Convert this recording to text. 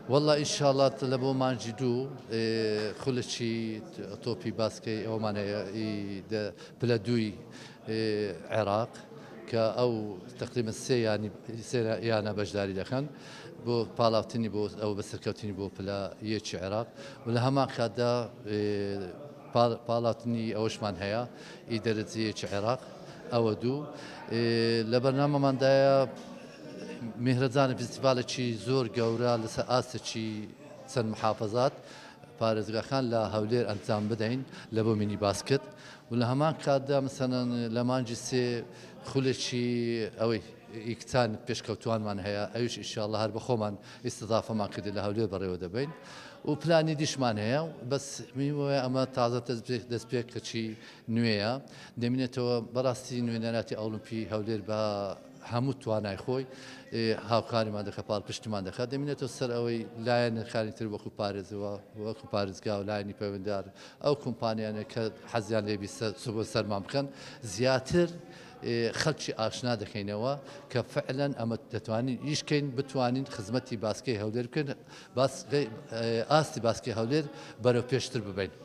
والله إن شاء الله لبو مانجدو خلشي توبي باسكي أو معناها بلادوي عراق كأو تقريبا سي يعني سنة يعني بجداري دخن بو بالاوتيني بو أو بسركوتيني بو بلا يتش عراق ولا هما كذا بالاوتيني أوش من هيا إدارة يتش عراق أو دو لبرنامج من ده میهرەجانە فستیڤالێکی زۆر گەورە لەسەر ئاستێکی چەند محافەزات پارێزگاکان لە هەولێر ئەنجام بدەین لە بۆ مینی باسکت و لە هەمان کاتدا مەسەڵەن لە مانجی سێ خولێکی ئەوەی ئیکتان پێشکەوتوانمان هەیە ئەویش ئینشاءڵڵا هەر بە خۆمان ئیستیضافەمان کردی لە هەولێر بەڕێوە دەبین و پلانی دیشمان هەیە بەس میوەیە ئەمە تازە دەستپێکەکی نوێیە دەمێنێتەوە بەڕاستی نوێنەراتی ئۆلیمپی هەولێر بە هەموو توانای خۆی هاوکاریمان دەکە پاڵ پشتمان دەکات دەمێنێتەوە سەر ئەوەی لایەن خالیتر وەکو پارێزەوە وەکو پارێزگا و لایەنی پەیوەنددار ئەو کۆمپانیانە کە حەزیان لێبی سوبە سەرمان بکەن زیاتر خەڵکی ئاشنا دەکەینەوە کە فعلەن ئەمە دەتوانین ئیشکەین بتوانین خزمەتی باسکەی هەولێر بکەین ئاستی باسکەی هەولێر بەرەو پێشتر ببین.